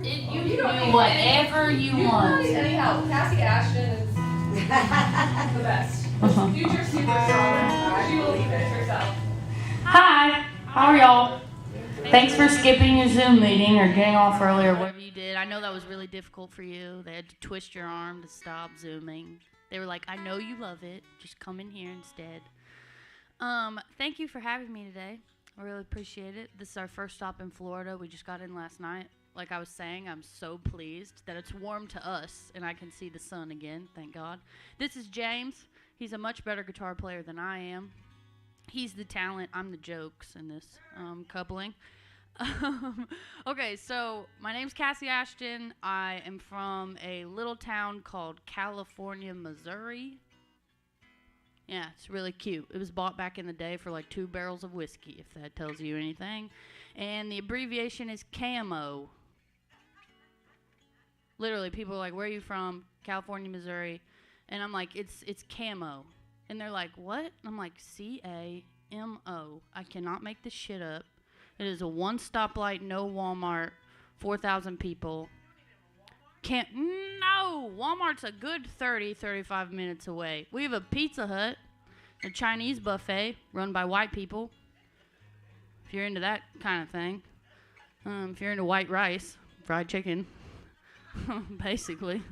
You can do whatever you want. Anyhow, Kassi Ashton is the best. Future superstar. She believe it herself. Hi, how are y'all? Thanks for skipping your Zoom meeting or getting off early or whatever you did. I know that was really difficult for you. They had to twist your arm to stop Zooming. They were like, I know you love it. Just come in here instead. Thank you for having me today. I really appreciate it. This is our first stop in Florida. We just got in last night. Like I was saying, I'm so pleased that it's warm to us and I can see the sun again, thank God. This is James. He's a much better guitar player than I am. He's the talent, I'm the jokes in this coupling. Okay, so my name's Kassi Ashton. I am from a little town called California, Missouri. Yeah, it's really cute. It was bought back in the day for like 2 barrels of whiskey, if that tells you anything. And the abbreviation is CAMO. Literally, people are like, where are you from? California, Missouri. And I'm like, it's camo. And they're like, what? And I'm like, CAMO. I cannot make this shit up. It is a 1 stoplight, no Walmart, 4,000 people. No, Walmart's a good 30, 35 minutes away. We have a Pizza Hut, a Chinese buffet run by white people. If you're into that kind of thing. If you're into white rice, fried chicken, basically.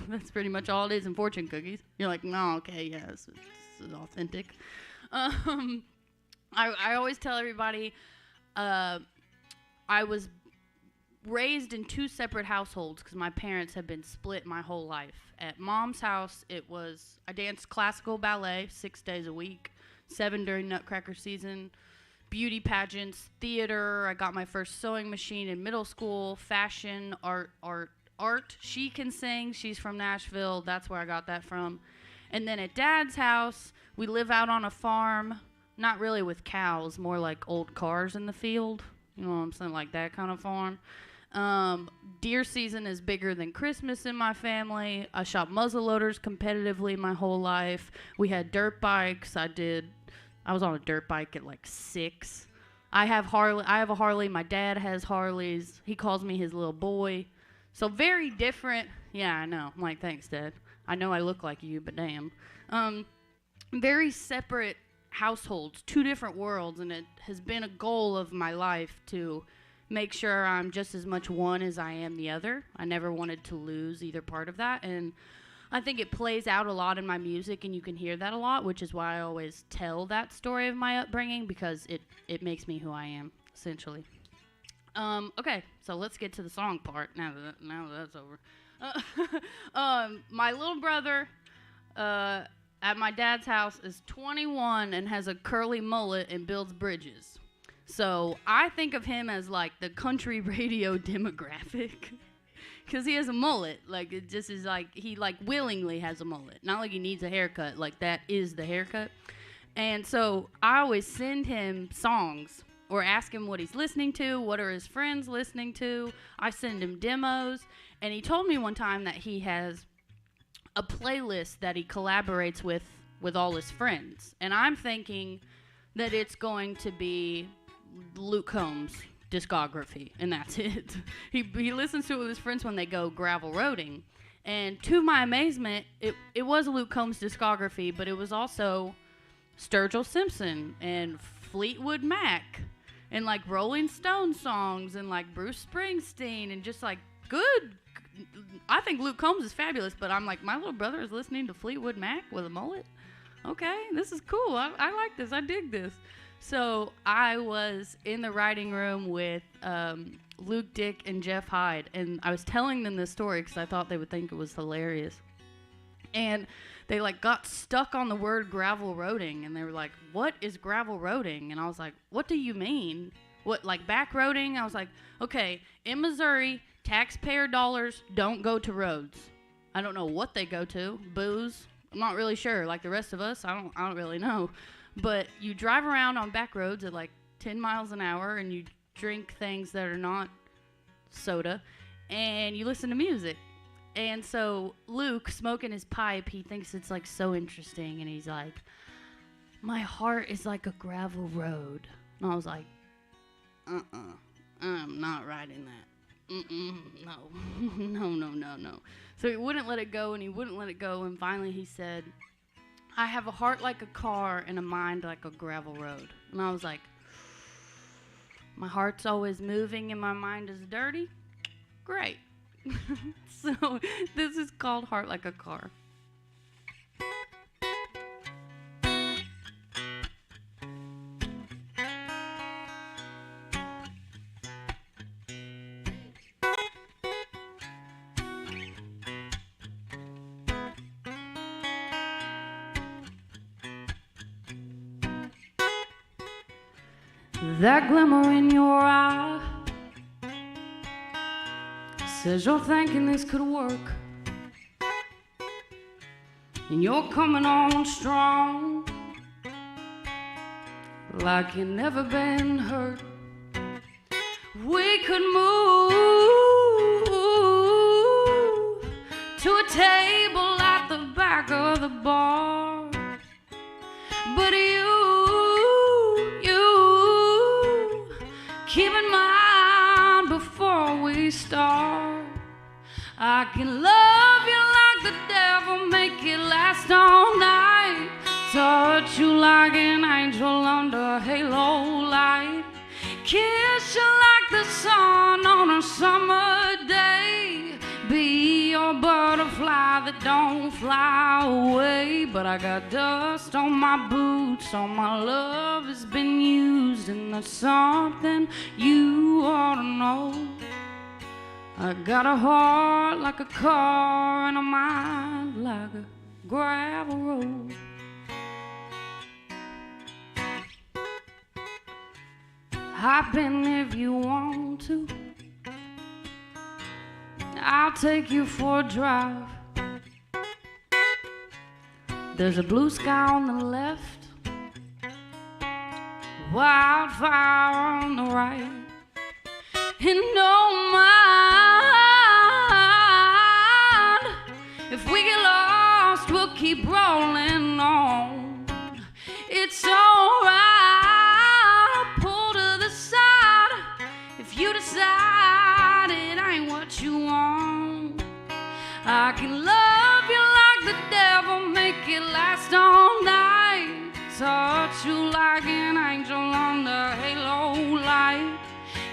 That's pretty much all it is, and fortune cookies. You're like, no, okay, yeah, this is authentic. I always tell everybody I was raised in 2 separate households because my parents have been split my whole life. At Mom's house, I danced classical ballet 6 days a week, 7 during Nutcracker season, beauty pageants, theater. I got my first sewing machine in middle school, fashion, art. She can sing. She's from Nashville. That's where I got that from. And then at Dad's house, we live out on a farm, not really with cows, more like old cars in the field. You know what I'm saying? Like that kind of farm. Deer season is bigger than Christmas in my family. I shot muzzleloaders competitively my whole life. We had dirt bikes. I was on a dirt bike at like 6. I have a Harley. My dad has Harleys. He calls me his little boy. So very different. Yeah, I know. I'm like, thanks, Dad. I know I look like you, but damn. Very separate households, 2 different worlds, and it has been a goal of my life to make sure I'm just as much one as I am the other. I never wanted to lose either part of that, and I think it plays out a lot in my music, and you can hear that a lot, which is why I always tell that story of my upbringing, because it makes me who I am, essentially. Okay, so let's get to the song part now that that's over. My little brother at my dad's house is 21 and has a curly mullet and builds bridges. So I think of him as like the country radio demographic. Because he has a mullet. Like, it just is like, he like willingly has a mullet. Not like he needs a haircut. Like, that is the haircut. And so I always send him songs or ask him what he's listening to, what are his friends listening to. I send him demos. And he told me one time that he has a playlist that he collaborates with all his friends. And I'm thinking that it's going to be Luke Combs' discography, and that's it. He listens to it with his friends when they go gravel roading. And to my amazement, it was Luke Combs' discography, but it was also Sturgill Simpson and Fleetwood Mac and like Rolling Stone songs and like Bruce Springsteen and just like good. I think Luke Combs is fabulous, but I'm like, my little brother is listening to Fleetwood Mac with a mullet? Okay, this is cool. I like this. I dig this. So I was in the writing room with Luke Dick and Jeff Hyde, and I was telling them this story because I thought they would think it was hilarious. And they like got stuck on the word gravel roading, and they were like, what is gravel roading? And I was like, what do you mean? What, like back roading? I was like, okay, in Missouri, taxpayer dollars don't go to roads. I don't know what they go to. Booze? I'm not really sure. Like the rest of us, I don't really know. But you drive around on back roads at like 10 miles an hour, and you drink things that are not soda, and you listen to music. And so Luke, smoking his pipe, he thinks it's like so interesting, and he's like, my heart is like a gravel road. And I was like, I'm not riding that. No, no. So he wouldn't let it go, and he wouldn't let it go, and finally he said, I have a heart like a car and a mind like a gravel road. And I was like, my heart's always moving and my mind is dirty? Great. So this is called Heart Like a Car. That glimmer in your eye says you're thinking this could work, and you're coming on strong like you've never been hurt. We could move to a table at the back of the bar, but keep in mind before we start, I can love you like the devil, make it last all night, touch you like an angel under halo light, kiss you like the sun on a summer day, be your butterfly that don't fly away. But I got dust on my boots, all my love has been used, and that's something you ought to know. I got a heart like a car and a mind like a gravel road. Hop in if you want to, I'll take you for a drive. There's a blue sky on the left, wildfire on the right, and don't mind if we get lost, we'll keep rolling on. It's alright, pull to the side if you decide it ain't what you want. I can love you like the devil, make it last all night, touch you like an angel under halo light,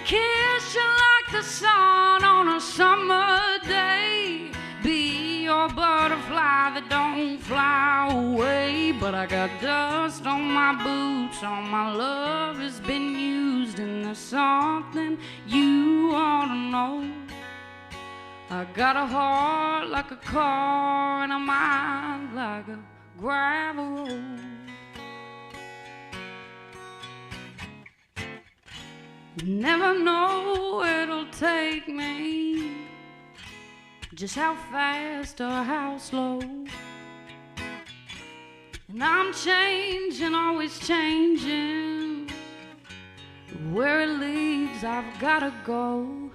kiss you like the sun on a summer day, be your butterfly that don't fly away. But I got dust on my boots, all my love has been used, and there's something you ought to know. I got a heart like a car and a mind like a gravel road. Never know where it'll take me, just how fast or how slow. And I'm changing, always changing. Where it leads, I've gotta go.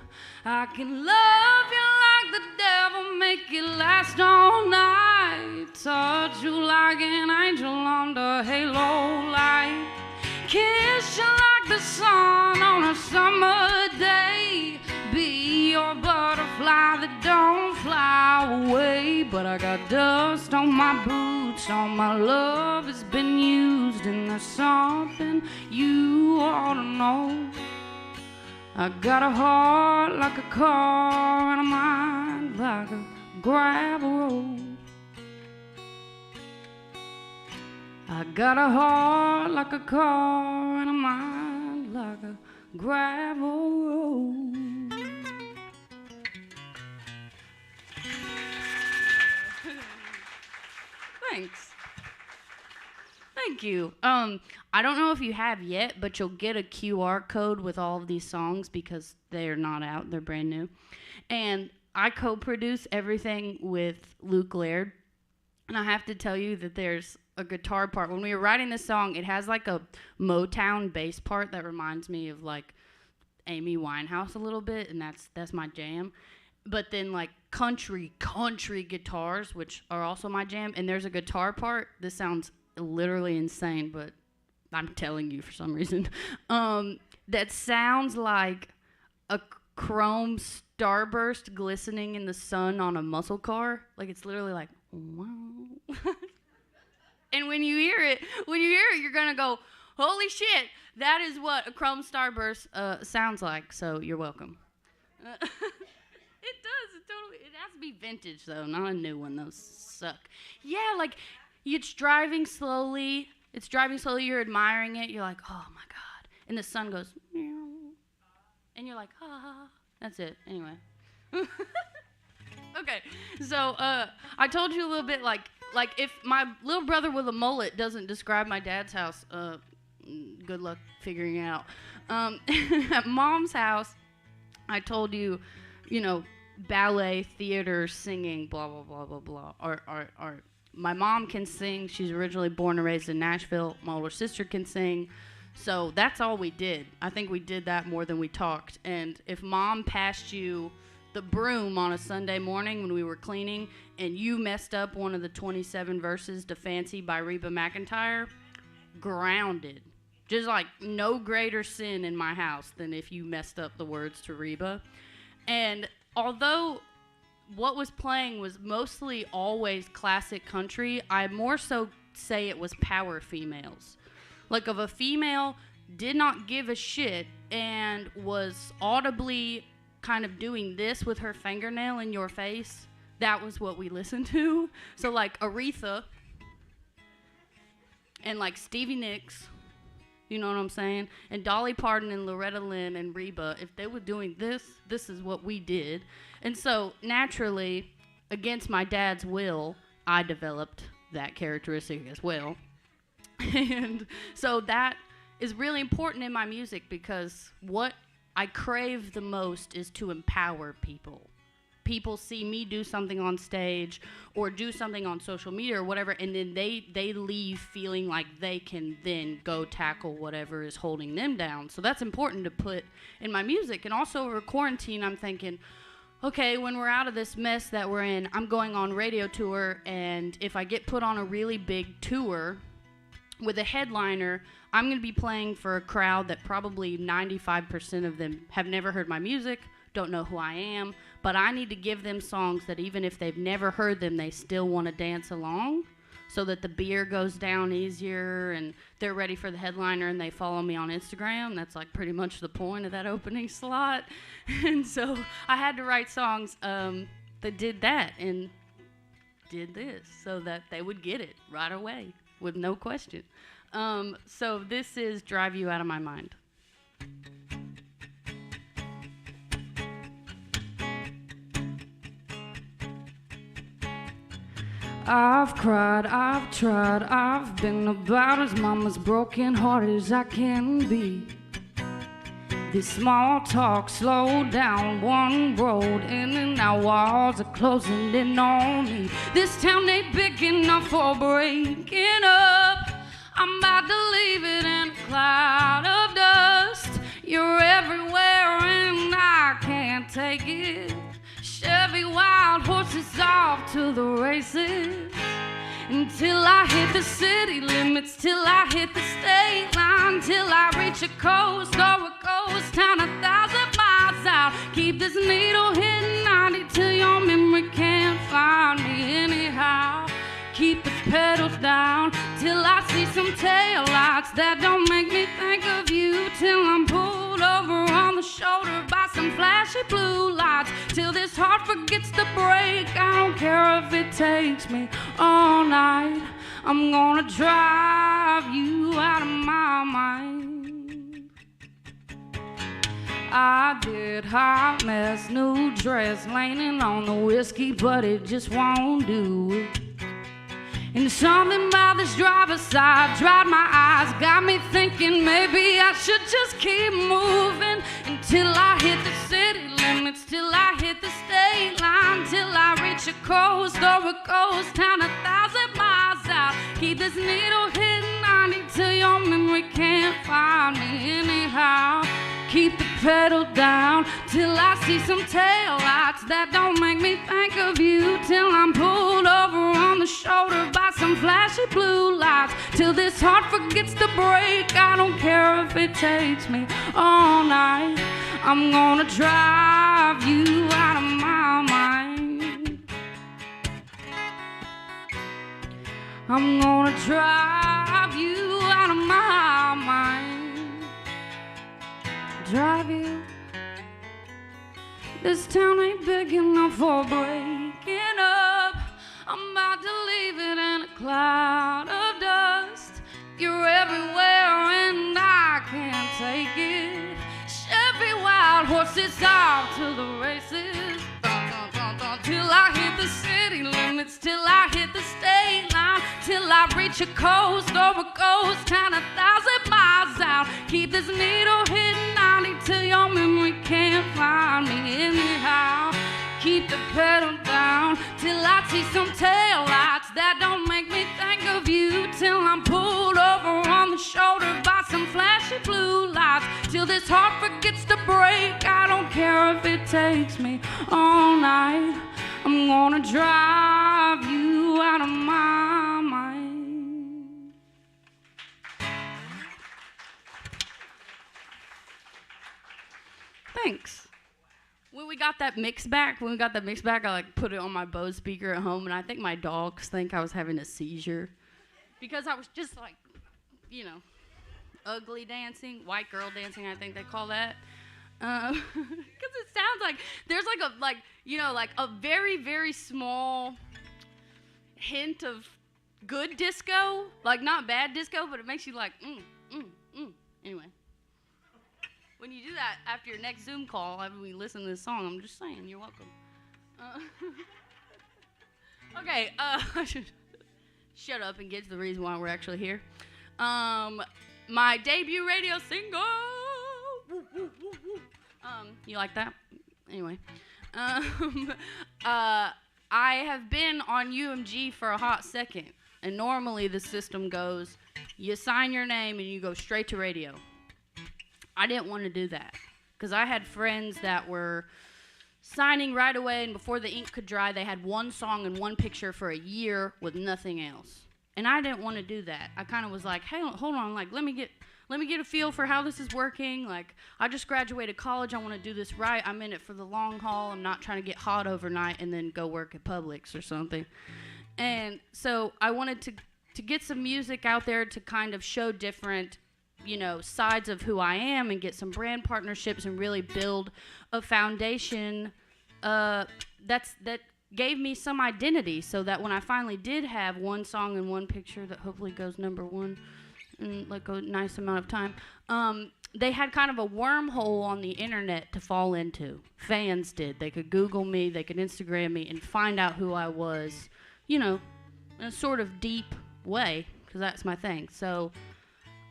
I can love you like the devil, make it last all night, touch you like an angel under halo light, kiss you like the sun on a summer day, be your butterfly that don't fly away. But I got dust on my boots, all my love has been used, and there's something you ought to know. I got a heart like a car and a mind like a gravel road. I got a heart like a car and a mind like a gravel road. Thanks. Thank you. I don't know if you have yet, but you'll get a QR code with all of these songs because they're not out. They're brand new. And I co-produce everything with Luke Laird. And I have to tell you that there's a guitar part. When we were writing this song, it has like a Motown bass part that reminds me of like Amy Winehouse a little bit, and that's my jam. But then like country guitars, which are also my jam, and there's a guitar part. This sounds literally insane, but I'm telling you for some reason. That sounds like a chrome starburst glistening in the sun on a muscle car. Like, it's literally like, wow. And when you hear it, you're going to go, holy shit, that is what a chrome starburst sounds like. So you're welcome. It does. It has to be vintage, though, not a new one. Those suck. Yeah, like, it's driving slowly. You're admiring it. You're like, oh, my God. And the sun goes, meow. And you're like, ah. That's it. Anyway. Okay. So I told you a little bit, like if my little brother with a mullet doesn't describe my dad's house, good luck figuring it out. At Mom's house, I told you, ballet, theater, singing, blah, blah, blah, blah, blah. Or my mom can sing. She's originally born and raised in Nashville. My older sister can sing. So that's all we did. I think we did that more than we talked. And if Mom passed you the broom on a Sunday morning when we were cleaning and you messed up one of the 27 verses to Fancy by Reba McEntire, grounded. Just like no greater sin in my house than if you messed up the words to Reba. And although what was playing was mostly always classic country, I more so say it was power females. Like, if a female did not give a shit and was audibly kind of doing this with her fingernail in your face, that was what we listened to. So, like, Aretha and, like, Stevie Nicks, you know what I'm saying? And Dolly Parton and Loretta Lynn and Reba, if they were doing this is what we did. And so, naturally, against my dad's will, I developed that characteristic as well. And so that is really important in my music because what I crave the most is to empower people. People see me do something on stage or do something on social media or whatever, and then they leave feeling like they can then go tackle whatever is holding them down. So that's important to put in my music. And also over quarantine, I'm thinking, okay, when we're out of this mess that we're in, I'm going on radio tour, and if I get put on a really big tour with a headliner, I'm going to be playing for a crowd that probably 95% of them have never heard my music, don't know who I am, but I need to give them songs that even if they've never heard them, they still want to dance along, so that the beer goes down easier and they're ready for the headliner and they follow me on Instagram. That's like pretty much the point of that opening slot. And so I had to write songs that did that and did this so that they would get it right away with no question. So this is Drive You Out of My Mind. I've cried, I've tried, I've been about as mama's broken hearted as I can be. This small talk slowed down one road in and now walls are closing in on me. This town ain't big enough for breaking up. I'm about to leave it in a cloud of dust. You're everywhere and I can't take it. Chevy wild horses off to the races. Until I hit the city limits, till I hit the state line, till I reach a coast or a ghost town 1,000 miles out. Keep this needle hitting 90 till your memory can't find me anyhow. Keep the pedals down till I see some taillights that don't make me think of you, till I'm pulled over on the shoulder by some flashy blue lights, till this heart forgets to break. I don't care if it takes me all night. I'm gonna drive you out of my mind. I did hot mess, new dress, leaning on the whiskey, but it just won't do it. And something about this driver's side dried my eyes, got me thinking maybe I should just keep moving until I hit the city limits, till I hit the state line, till I reach a coast or a ghost town 1,000 miles out. Keep this needle hitting 90 till your memory can't find me anyhow. Keep the pedal down till I see some taillights that don't make me think of you, till I'm pulled over on the shoulder by some flashy blue lights, till this heart forgets to break. I don't care if it takes me all night. I'm gonna drive you out of my mind. I'm gonna drive you out of my mind. Drive you. This town ain't big enough for breaking up. I'm about to leave it in a cloud of dust. You're everywhere and I can't take it. Chevy wild horses off to the races. Till I hit the city limits, till I hit the state line, till I reach a coast or a ghost town 1,000 miles out. Keep this needle hitting 90 till your memory can't find me anyhow. Keep the pedal down till I see some taillights that don't make me think of you. Till I'm pulled over on the shoulder by some flashy blue lights. Till this heart forgets to break. I don't care if it takes me all night. I'm gonna drive you out of my mind. Thanks. When we got that mix back, I like put it on my Bose speaker at home, and I think my dogs think I was having a seizure because I was just like, you know, ugly dancing, white girl dancing, I think they call that. Because it sounds like there's like a very, very small hint of good disco, like not bad disco, but it makes you like, Anyway. When you do that after your next Zoom call, after we listen to this song, I'm just saying, you're welcome. Okay, I should shut up and get to the reason why we're actually here. My debut radio single. Woo, woo, woo, woo. You like that? Anyway. I have been on UMG for a hot second, and normally the system goes, you sign your name and you go straight to radio. I didn't want to do that because I had friends that were signing right away, and before the ink could dry, they had one song and one picture for a year with nothing else. And I didn't want to do that. I kind of was like, hey, hold on, like let me get a feel for how this is working. Like, I just graduated college. I want to do this right. I'm in it for the long haul. I'm not trying to get hot overnight and then go work at Publix or something. And so I wanted to get some music out there to kind of show different, you know, sides of who I am and get some brand partnerships and really build a foundation that gave me some identity, so that when I finally did have one song and one picture that hopefully goes number one in like a nice amount of time, they had kind of a wormhole on the internet to fall into. Fans did. They could Google me, they could Instagram me, and find out who I was, you know, in a sort of deep way, because that's my thing. So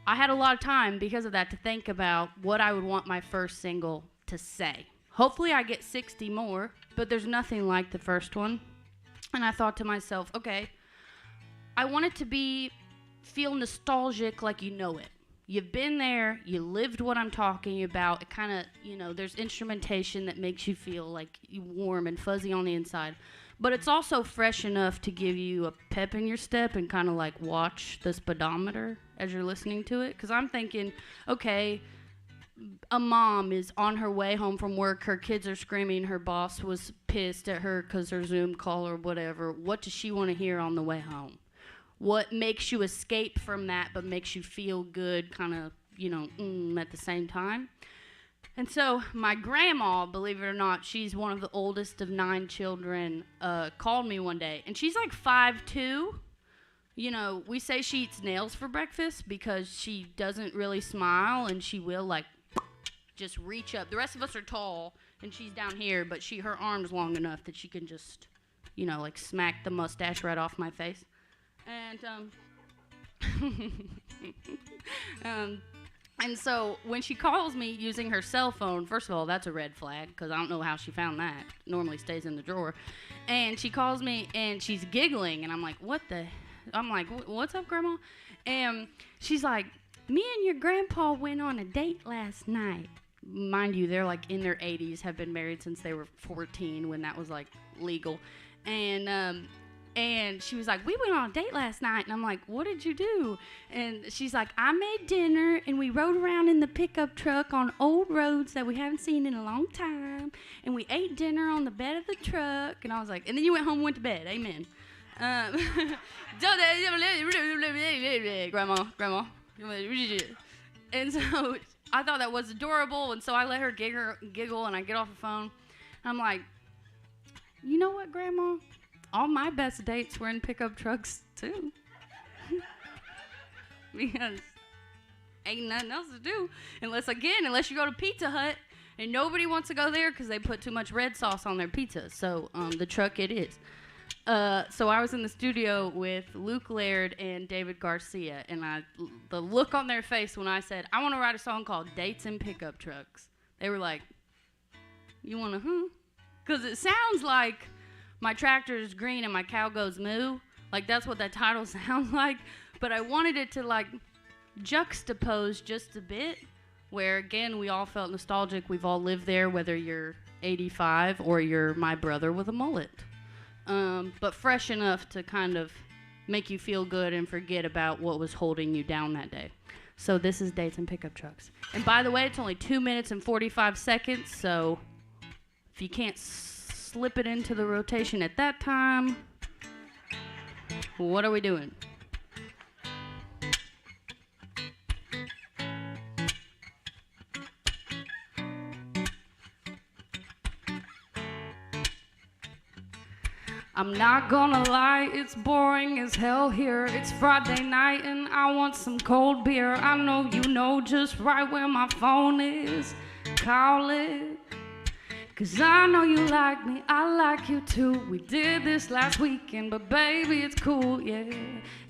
I had a lot of time because of that to think about what I would want my first single to say. Hopefully I get 60 more, but there's nothing like the first one. And I thought to myself, okay, I want it to feel nostalgic, like you know it. You've been there, you lived what I'm talking about. It kind of, you know, there's instrumentation that makes you feel like warm and fuzzy on the inside. But it's also fresh enough to give you a pep in your step and kind of like watch the speedometer as you're listening to it. Because I'm thinking, okay, a mom is on her way home from work. Her kids are screaming. Her boss was pissed at her because her Zoom call or whatever. What does she want to hear on the way home? What makes you escape from that but makes you feel good kind of, you know, at the same time? And so my grandma, believe it or not, she's one of the oldest of 9 children, called me one day. And she's like 5'2". You know, we say she eats nails for breakfast because she doesn't really smile, and she will like just reach up. The rest of us are tall, and she's down here, but her arm's long enough that she can just, you know, like smack the mustache right off my face. And so when she calls me using her cell phone, first of all, that's a red flag because I don't know how she found that. It normally stays in the drawer. And she calls me and she's giggling, and I'm like, what's up, Grandma? And she's like, me and your grandpa went on a date last night. Mind you, they're like in their 80s, have been married since they were 14 when that was like legal. And And she was like, we went on a date last night. And I'm like, what did you do? And she's like, I made dinner, and we rode around in the pickup truck on old roads that we haven't seen in a long time. And we ate dinner on the bed of the truck. And I was like, and then you went home and went to bed. Amen. Grandma. And so I thought that was adorable. And so I let her giggle, and I get off the phone. I'm like, you know what, Grandma? All my best dates were in pickup trucks, too. Because ain't nothing else to do. Unless you go to Pizza Hut, and nobody wants to go there because they put too much red sauce on their pizza. So the truck it is. So I was in the studio with Luke Laird and David Garcia, and the look on their face when I said, I want to write a song called Dates in Pickup Trucks. They were like, you want to, Because it sounds like my tractor is green and my cow goes moo. Like, that's what that title sounds like. But I wanted it to, like, juxtapose just a bit, where, again, we all felt nostalgic. We've all lived there, whether you're 85 or you're my brother with a mullet. But fresh enough to kind of make you feel good and forget about what was holding you down that day. So this is Dates and Pickup Trucks. And by the way, it's only 2 minutes and 45 seconds, so if you can't slip it into the rotation at that time, what are we doing? I'm not gonna lie, it's boring as hell here. It's Friday night and I want some cold beer. I know you know just right where my phone is. Call it. 'Cause I know you like me, I like you too. We did this last weekend, but baby, it's cool, yeah.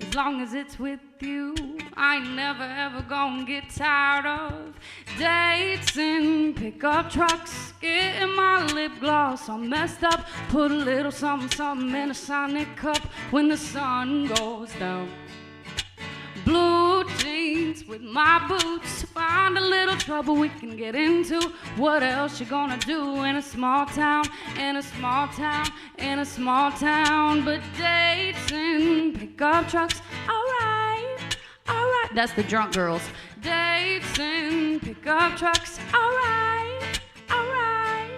As long as it's with you, I ain't never ever gonna get tired of dates in pickup trucks. Getting my lip gloss all messed up. Put a little something, something in a Sonic cup when the sun goes down. Blue jeans with my boots. Find a little trouble we can get into. What else you gonna do in a small town, in a small town, in a small town? But dates in pickup trucks, alright, alright. That's the drunk girls. Dates in pickup trucks, alright, alright.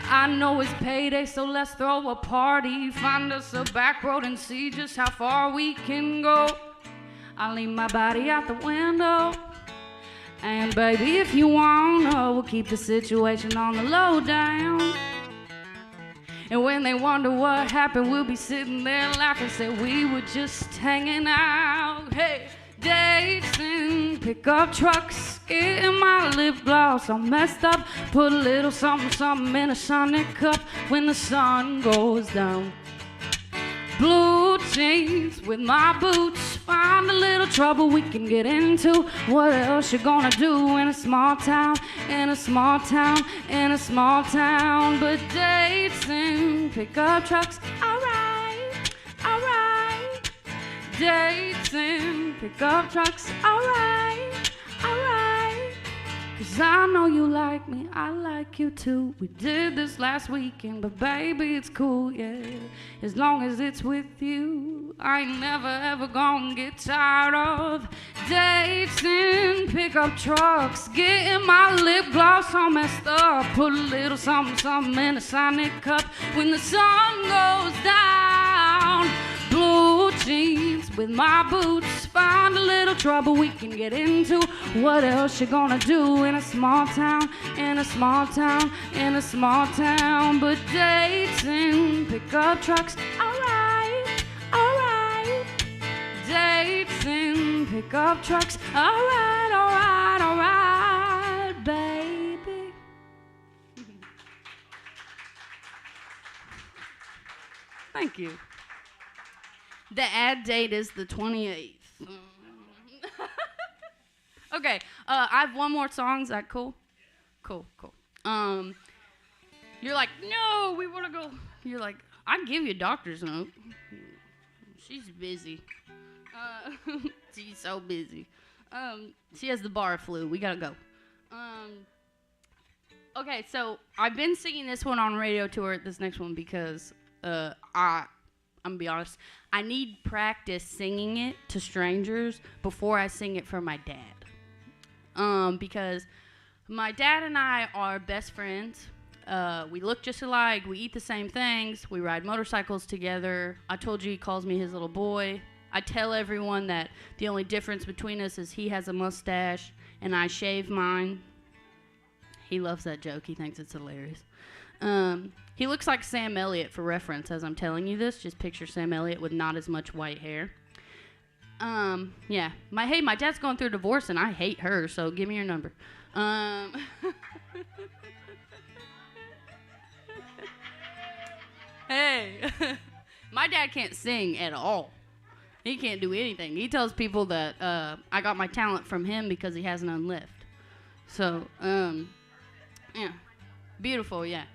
I know it's payday, so let's throw a party. Find us a back road and see just how far we can go. I'll leave my body out the window. And baby, if you wanna, we'll keep the situation on the low down. And when they wonder what happened, we'll be sitting there laughing, say we were just hanging out. Hey, dates in pickup trucks, getting my lip gloss all messed up. Put a little something, something in a Sonic cup when the sun goes down. Blue jeans with my boots. Find a little trouble we can get into. What else you gonna do in a small town, in a small town, in a small town? But dates in pickup trucks, alright, alright. Dates in pickup trucks, alright, alright. 'Cause I know you like me, I like you too. We did this last weekend, but baby, it's cool, yeah. As long as it's with you, I ain't never ever gonna get tired of dates in pickup trucks. Getting my lip gloss all messed up. Put a little something, something in a Sonic cup when the sun goes down. Blue jeans with my boots. Find a little trouble we can get into. What else you gonna do in a small town, in a small town, in a small town? But dates in pickup trucks, alright, alright. Dates in pickup trucks, alright, alright, alright, baby. Thank you. The ad date is the 28th. Okay, I have one more song. Is that cool? Cool. You're like, no, we want to go. You're like, I'd give you a doctor's note. She's busy. She's so busy. She has the bar flu. We gotta go. Okay, so I've been singing this one on radio tour, this next one, because I'm gonna be honest. I need practice singing it to strangers before I sing it for my dad. Because my dad and I are best friends. We look just alike. We eat the same things. We ride motorcycles together. I told you he calls me his little boy. I tell everyone that the only difference between us is he has a mustache and I shave mine. He loves that joke. He thinks it's hilarious. He looks like Sam Elliott for reference as I'm telling you this. Just picture Sam Elliott with not as much white hair. Yeah. My dad's going through a divorce and I hate her, so give me your number. Hey. My dad can't sing at all. He can't do anything. He tells people that I got my talent from him because he has none left. So, yeah. Beautiful, yeah.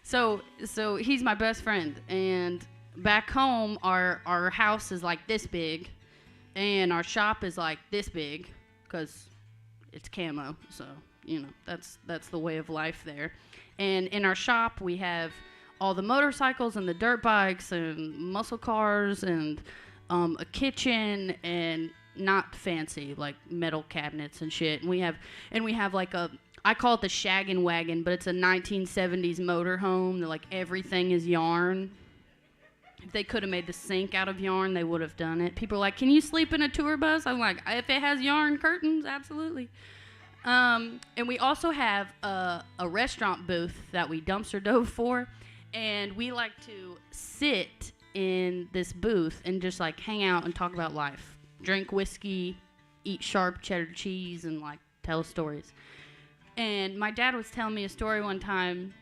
So he's my best friend. And back home, our house is like this big. And our shop is like this big. Because it's camo. So, that's the way of life there. And in our shop, we have all the motorcycles and the dirt bikes and muscle cars and a kitchen and not fancy, like metal cabinets and shit. And we have like I call it the shaggin' wagon, but it's a 1970s motorhome that like everything is yarn. If they could have made the sink out of yarn, they would have done it. People are like, can you sleep in a tour bus? I'm like, if it has yarn curtains, absolutely. And we also have a restaurant booth that we dumpster dove for. And we like to sit in this booth and just like hang out and talk about life. Drink whiskey, eat sharp cheddar cheese, and like tell stories. And my dad was telling me a story one time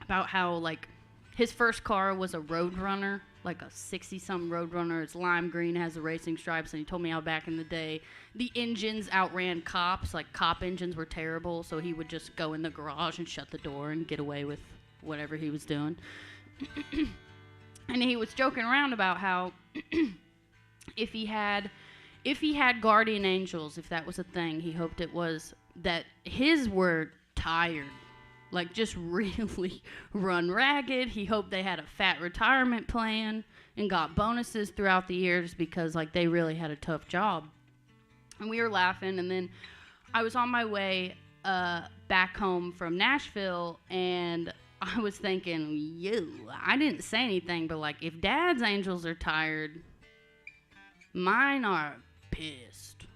about how like his first car was a Roadrunner, like a 60-something Roadrunner. It's lime green, has the racing stripes, and he told me how back in the day the engines outran cops. Like cop engines were terrible, so he would just go in the garage and shut the door and get away with whatever he was doing. And he was joking around about how if he had guardian angels, if that was a thing, he hoped it was that his were tired, like just really run ragged. He hoped they had a fat retirement plan and got bonuses throughout the years because like they really had a tough job. And we were laughing, and then I was on my way back home from Nashville, and I was thinking, I didn't say anything, but like if Dad's angels are tired, mine are pissed.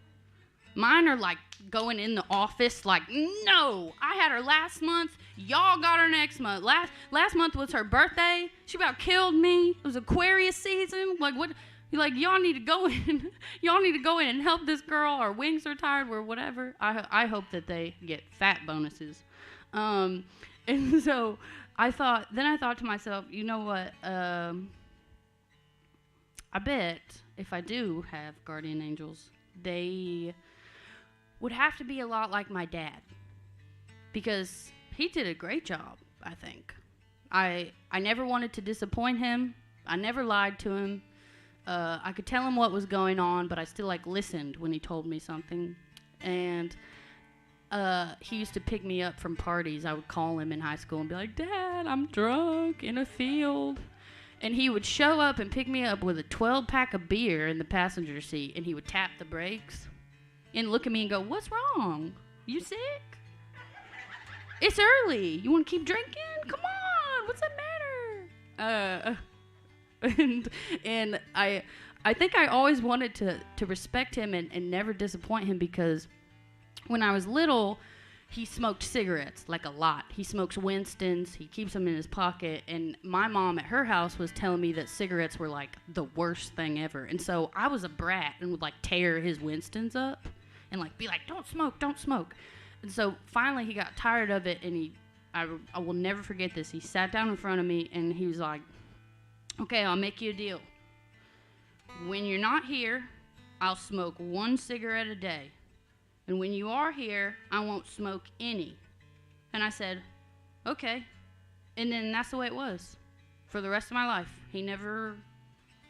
Mine are like going in the office like, no, I had her last month, y'all got her next month. Last month was her birthday. She about killed me. It was Aquarius season. Like what? Like y'all need to go in. Y'all need to go in and help this girl. Our wings are tired or whatever. I hope that they get fat bonuses. And so I thought to myself, you know what? I bet if I do have guardian angels, they would have to be a lot like my dad, because he did a great job, I think. I never wanted to disappoint him. I never lied to him. I could tell him what was going on, but I still like listened when he told me something. And he used to pick me up from parties. I would call him in high school and be like, Dad, I'm drunk in a field. And he would show up and pick me up with a 12-pack of beer in the passenger seat, and he would tap the brakes and look at me and go, what's wrong? You sick? It's early. You want to keep drinking? Come on. What's that matter? And I think I always wanted to respect him and never disappoint him, because when I was little, he smoked cigarettes, like a lot. He smokes Winston's. He keeps them in his pocket. And my mom at her house was telling me that cigarettes were like the worst thing ever. And so I was a brat and would like tear his Winston's up and like be like, don't smoke, don't smoke. And so finally he got tired of it, and I will never forget this. He sat down in front of me and he was like, okay, I'll make you a deal. When you're not here, I'll smoke 1 cigarette a day. And when you are here, I won't smoke any. And I said, okay. And then that's the way it was for the rest of my life. He never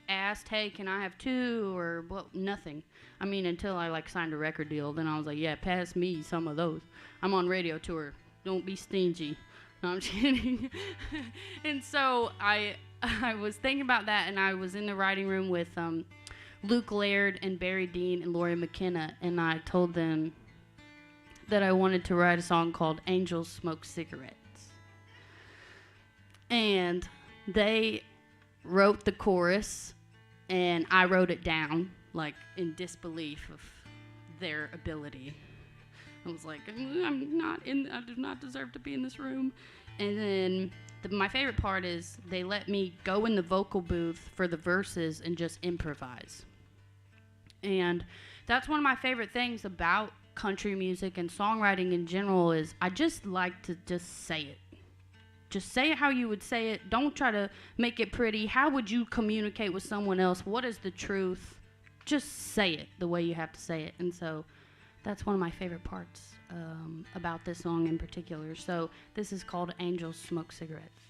asked, hey, can I have 2 or nothing. I mean, until I like signed a record deal, then I was like, yeah, pass me some of those. I'm on radio tour. Don't be stingy. No, I'm just kidding. And so I was thinking about that, and I was in the writing room with Luke Laird and Barry Dean and Lori McKenna, and I told them that I wanted to write a song called Angels Smoke Cigarettes. And they wrote the chorus, and I wrote it down, like, in disbelief of their ability. I was like, I do not deserve to be in this room. And then my favorite part is they let me go in the vocal booth for the verses and just improvise. And that's one of my favorite things about country music and songwriting in general is I just like to just say it. Just say it how you would say it. Don't try to make it pretty. How would you communicate with someone else? What is the truth? Just say it the way you have to say it. And so that's one of my favorite parts about this song in particular. So this is called Angels Smoke Cigarettes.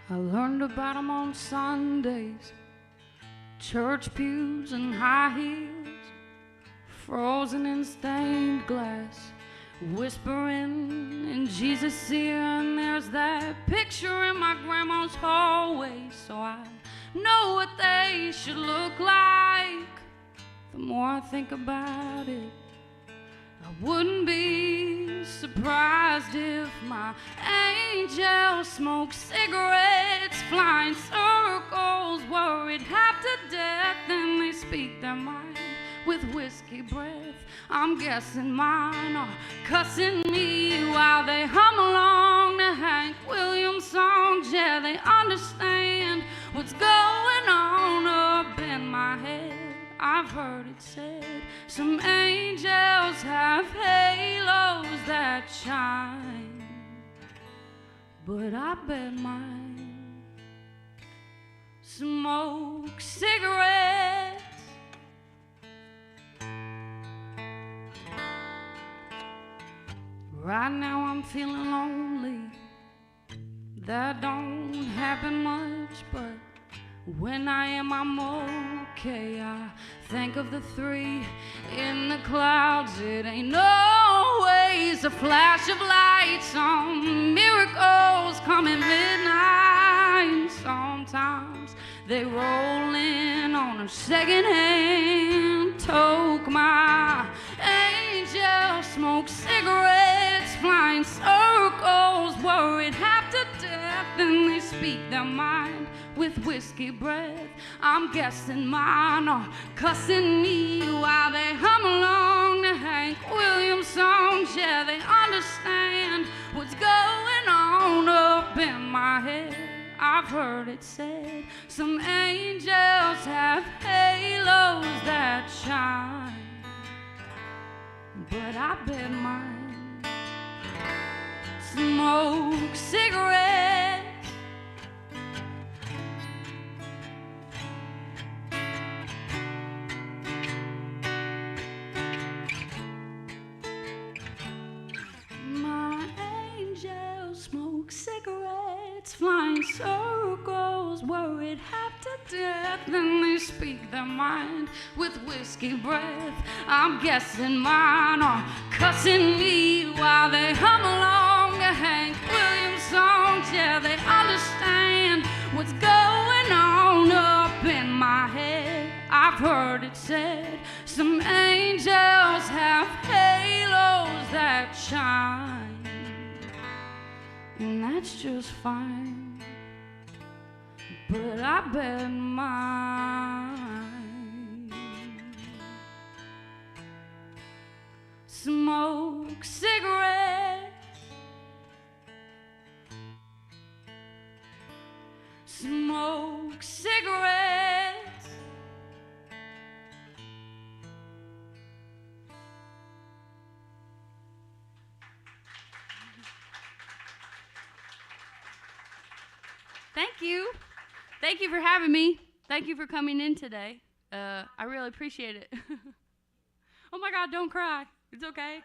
I learned about them on Sundays, church pews and high heels, frozen in stained glass, whispering in Jesus' ear. And there's that picture in my grandma's hallway, so I know what they should look like. The more I think about it, I wouldn't be surprised if my angels smoked cigarettes, flying circles, worried half to death, and they speak their mind with whiskey breath. I'm guessing mine are cussing me while they hum along to Hank Williams songs. Yeah, they understand what's going on up in my head. I've heard it said some angels have halos that shine, but I bet mine smoke cigarettes. Right now I'm feeling lonely. That don't happen much, but when I am, I'm okay. I think of the three in the clouds. It ain't always a flash of light. Some miracles come at midnight. Sometimes they roll in on a second-hand toke. My angels smoke cigarettes, flying circles, worried half to death, and they speak their mind with whiskey breath. I'm guessing mine are cussing me while they hum along to Hank Williams songs. Yeah, they understand what's going on up in my head. I've heard it said some angels have halos that shine, but I bet mine smoke cigarettes. Smoke cigarettes, flying circles, worried half to death, then they speak their mind with whiskey breath. I'm guessing mine are cussing me while they hum along to Hank Williams songs. Yeah, they understand what's going on up in my head. I've heard it said some angels have halos that shine, and that's just fine, but I bet mine smoke cigarettes, smoke cigarettes. Thank you. Thank you for having me. Thank you for coming in today. I really appreciate it. Oh my God, don't cry. It's okay.